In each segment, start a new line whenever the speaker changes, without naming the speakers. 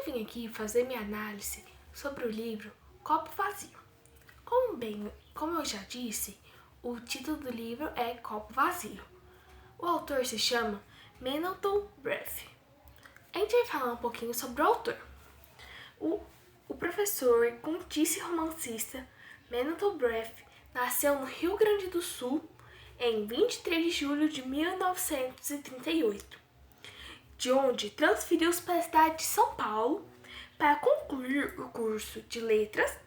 vim aqui fazer minha análise sobre o livro Copo Vazio. Como eu já disse, o título do livro é Copo Vazio. O autor se chama Mendelton Brecht. A gente vai falar um pouquinho sobre o autor. O professor e contista e romancista Mendelton Brecht nasceu no Rio Grande do Sul em 23 de julho de 1938, de onde transferiu-se para a cidade de São Paulo para concluir o curso de Letras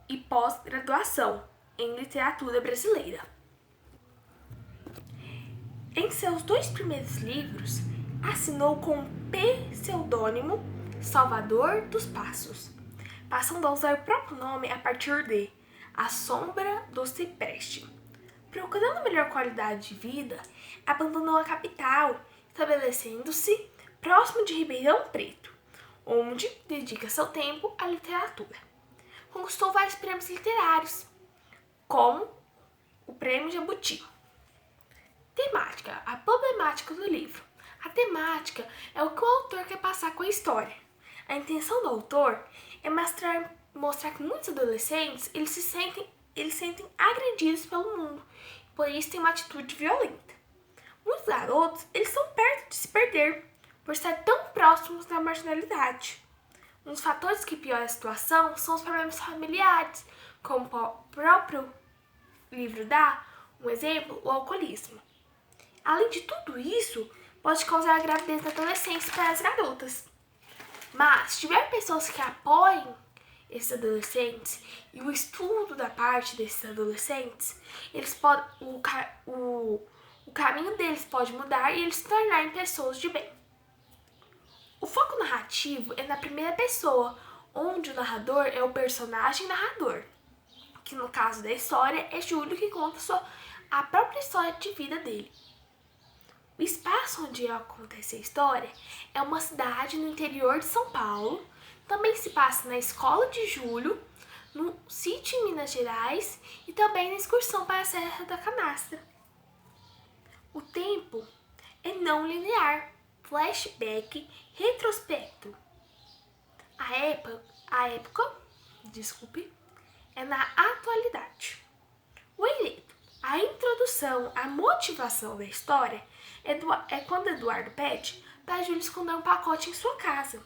e pós-graduação em Literatura Brasileira. Em seus 2 primeiros livros, assinou com o pseudônimo Salvador dos Passos, passando a usar o próprio nome a partir de A Sombra do Cipreste. Procurando melhor qualidade de vida, abandonou a capital, estabelecendo-se próximo de Ribeirão Preto, onde dedica seu tempo à literatura. Conquistou vários prêmios literários, como o Prêmio Jabuti. Temática, a problemática do livro. A temática é o que o autor quer passar com a história. A intenção do autor é mostrar que muitos adolescentes eles sentem agredidos pelo mundo, por isso têm uma atitude violenta. Muitos garotos eles estão perto de se perder, por estar tão próximos da marginalidade. Um dos fatores que piora a situação são os problemas familiares, como o próprio livro dá um exemplo, o alcoolismo. Além de tudo isso, pode causar a gravidez na adolescência para as garotas. Mas, se tiver pessoas que apoiem esses adolescentes e o estudo da parte desses adolescentes, eles podem, o caminho deles pode mudar e eles se tornarem pessoas de bem. O foco narrativo é na primeira pessoa, onde o narrador é o personagem narrador, que no caso da história é Júlio, que conta a própria história de vida dele. O espaço onde acontece a história é uma cidade no interior de São Paulo. Também se passa na escola de Júlio, no sítio em Minas Gerais e também na excursão para a Serra da Canastra. O tempo é não linear, flashback, retrospecto. A época é na atualidade. O enredo, a introdução, a motivação da história é quando Eduardo pede para Júlio esconder um pacote em sua casa.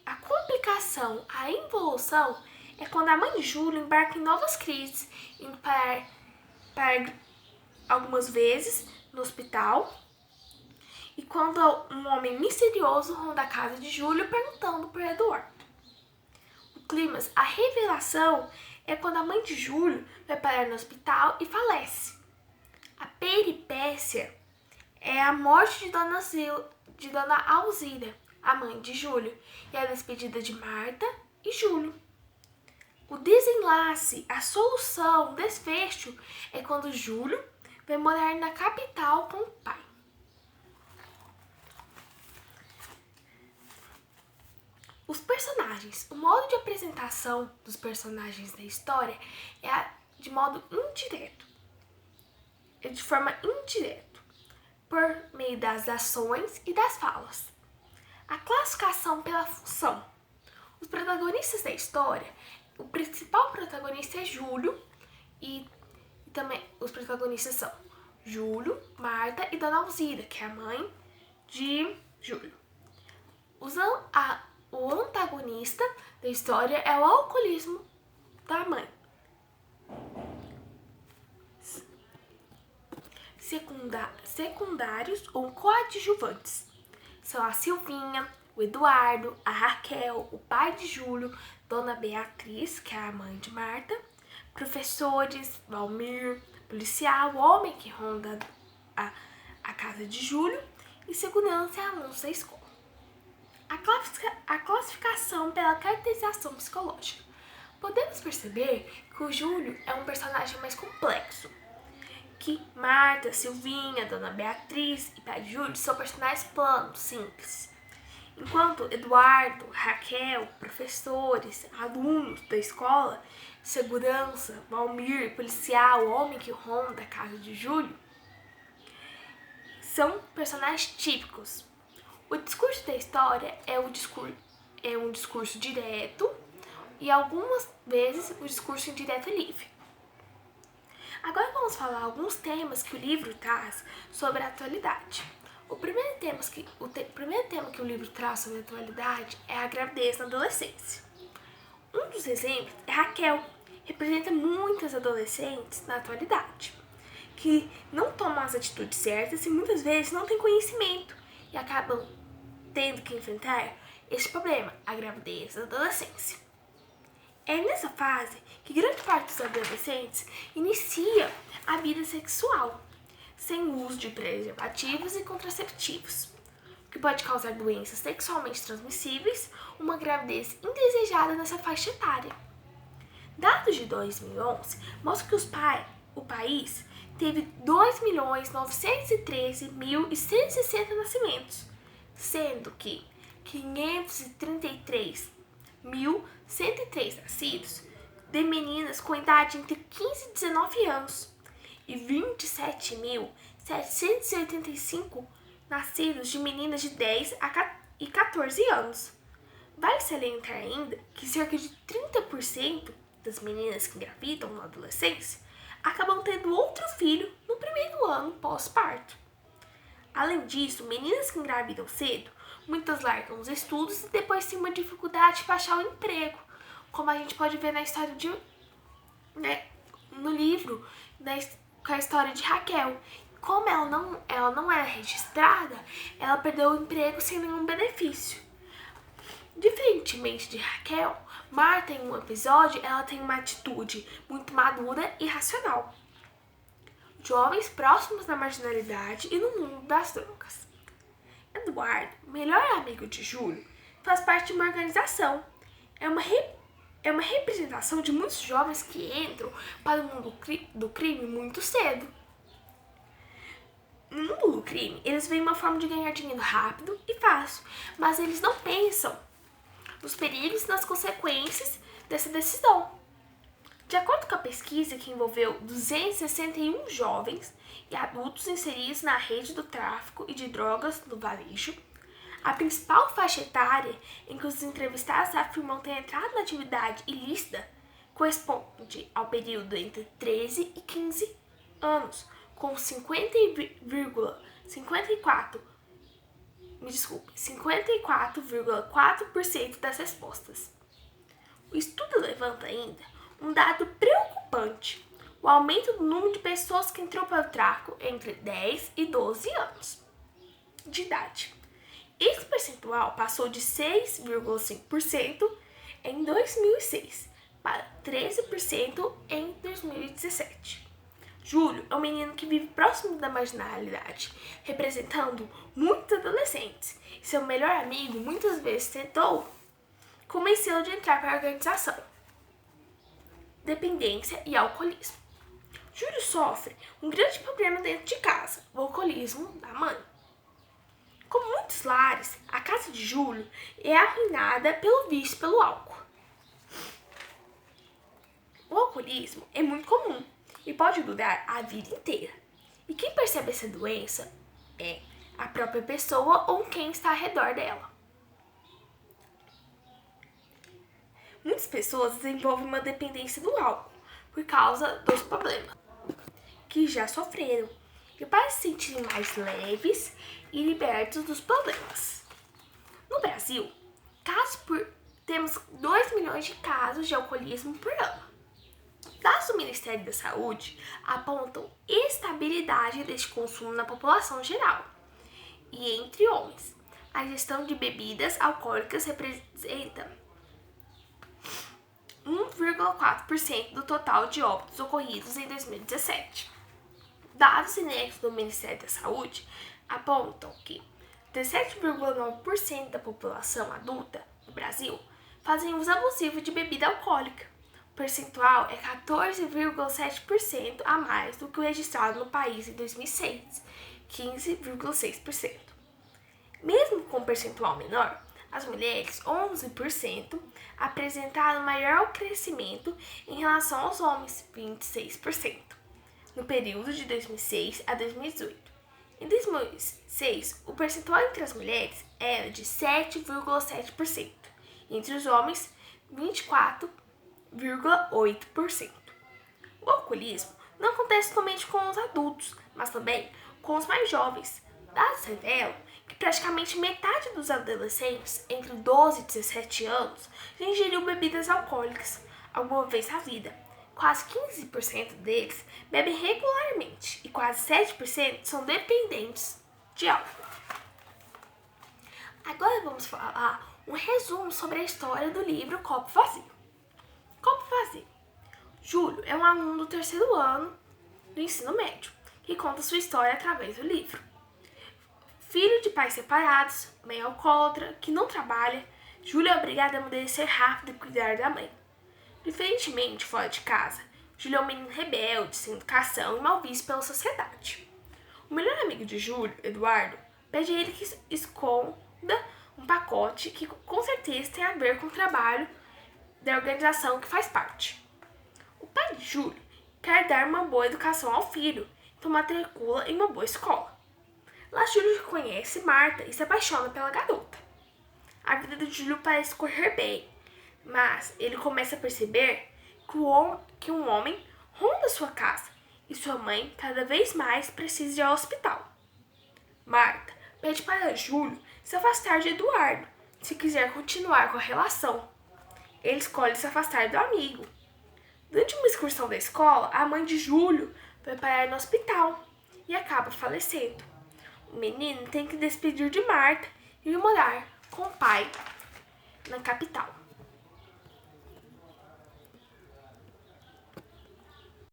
A complicação, a involução é quando a mãe de Júlio embarca em novas crises, indo para algumas vezes no hospital, e quando um homem misterioso ronda a casa de Júlio perguntando por Eduardo. O clímax, a revelação, é quando a mãe de Júlio vai parar no hospital e falece. A peripécia é a morte de Dona Alzira, a mãe de Júlio, e a despedida de Marta e Júlio. O desenlace, a solução, o desfecho é quando Júlio vai morar na capital com o pai. Os personagens. O modo de apresentação dos personagens da história é de modo indireto. É de forma indireta, por meio das ações e das falas. A classificação pela função. Os protagonistas da história, o principal protagonista é Júlio e também os protagonistas são Júlio, Marta e Dona Alzira, que é a mãe de Júlio. O antagonista da história é o alcoolismo da mãe. Secundários ou coadjuvantes são a Silvinha, o Eduardo, a Raquel, o pai de Júlio, Dona Beatriz, que é a mãe de Marta, professores, Valmir, policial, o homem que ronda a casa de Júlio e segurança e alunos da escola. A classificação pela caracterização psicológica. Podemos perceber que o Júlio é um personagem mais complexo, que Marta, Silvinha, Dona Beatriz e pai de Júlio são personagens planos, simples. Enquanto Eduardo, Raquel, professores, alunos da escola, segurança, Valmir, policial, homem que ronda a casa de Júlio, são personagens típicos. O discurso da história é um discurso direto e algumas vezes o discurso indireto é livre. Agora vamos falar alguns temas que o livro traz sobre a atualidade. O primeiro tema que o livro traz sobre a atualidade é a gravidez na adolescência. Um dos exemplos é Raquel, representa muitas adolescentes na atualidade, que não tomam as atitudes certas e muitas vezes não têm conhecimento e acabam tendo que enfrentar este problema, a gravidez da adolescência. É nessa fase que grande parte dos adolescentes inicia a vida sexual, sem o uso de preservativos e contraceptivos, o que pode causar doenças sexualmente transmissíveis, uma gravidez indesejada nessa faixa etária. Dados de 2011 mostram que o país teve 2.913.160 nascimentos, sendo que 533.103 nascidos de meninas com idade entre 15 e 19 anos e 27.785 nascidos de meninas de 10 e 14 anos. Vale salientar ainda que cerca de 30% das meninas que engravidam na adolescência acabam tendo outro filho no primeiro ano pós-parto. Além disso, meninas que engravidam cedo, muitas largam os estudos e depois têm uma dificuldade para achar um emprego, como a gente pode ver na história no livro, com a história de Raquel. Como ela não era registrada, ela perdeu o emprego sem nenhum benefício. Diferentemente de Raquel, Marta, em um episódio, ela tem uma atitude muito madura e racional. Jovens próximos da marginalidade e no mundo das drogas. Eduardo, melhor amigo de Júlio, faz parte de uma organização. É uma representação de muitos jovens que entram para o mundo do crime muito cedo. No mundo do crime, eles veem uma forma de ganhar dinheiro rápido e fácil, mas eles não pensam nos perigos e nas consequências dessa decisão. De acordo com a pesquisa que envolveu 261 jovens e adultos inseridos na rede do tráfico e de drogas no varejo, a principal faixa etária em que os entrevistados afirmam ter entrado na atividade ilícita corresponde ao período entre 13 e 15 anos, com 54,4% das respostas. O estudo levanta ainda um dado preocupante: o aumento do número de pessoas que entrou para o tráfico entre 10 e 12 anos de idade. Esse percentual passou de 6,5% em 2006 para 13% em 2017. Júlio é um menino que vive próximo da marginalidade, representando muitos adolescentes. Seu melhor amigo muitas vezes tentou convencê-lo de entrar para a organização. Dependência e alcoolismo. Júlio sofre um grande problema dentro de casa, o alcoolismo da mãe. Como muitos lares, a casa de Júlio é arruinada pelo vício pelo álcool. O alcoolismo é muito comum e pode durar a vida inteira. E quem percebe essa doença é a própria pessoa ou quem está ao redor dela. Muitas pessoas desenvolvem uma dependência do álcool por causa dos problemas que já sofreram e para se sentirem mais leves e libertos dos problemas. No Brasil, temos 2 milhões de casos de alcoolismo por ano. Dados do Ministério da Saúde apontam estabilidade deste consumo na população geral e entre homens. A ingestão de bebidas alcoólicas representa 1,4% do total de óbitos ocorridos em 2017. Dados inéditos do Ministério da Saúde apontam que 17,9% da população adulta no Brasil fazem uso abusivo de bebida alcoólica. O percentual é 14,7% a mais do que o registrado no país em 2006, 15,6%. Mesmo com um percentual menor, as mulheres, 11%, apresentaram maior crescimento em relação aos homens, 26%, no período de 2006 a 2018. Em 2006, o percentual entre as mulheres era de 7,7% e entre os homens, 24,8%. O alcoolismo não acontece somente com os adultos, mas também com os mais jovens. Dados revelam que praticamente metade dos adolescentes entre 12 e 17 anos já ingeriu bebidas alcoólicas alguma vez na vida. Quase 15% deles bebem regularmente e quase 7% são dependentes de álcool. Agora vamos falar um resumo sobre a história do livro Copo Vazio. Copo Vazio. Júlio é um aluno do terceiro ano do ensino médio que conta sua história através do livro. Filho de pais separados, mãe alcoólatra, que não trabalha, Júlio é obrigado a amadurecer rápido e cuidar da mãe. Diferentemente fora de casa, Júlio é um menino rebelde, sem educação e mal visto pela sociedade. O melhor amigo de Júlio, Eduardo, pede a ele que esconda um pacote que com certeza tem a ver com o trabalho da organização que faz parte. O pai de Júlio quer dar uma boa educação ao filho, então matricula em uma boa escola. Lá Júlio conhece Marta e se apaixona pela garota. A vida de Júlio parece correr bem, mas ele começa a perceber que um homem ronda sua casa e sua mãe cada vez mais precisa ir ao hospital. Marta pede para Júlio se afastar de Eduardo, se quiser continuar com a relação. Ele escolhe se afastar do amigo. Durante uma excursão da escola, a mãe de Júlio vai parar no hospital e acaba falecendo. O menino tem que despedir de Marta e ir morar com o pai na capital.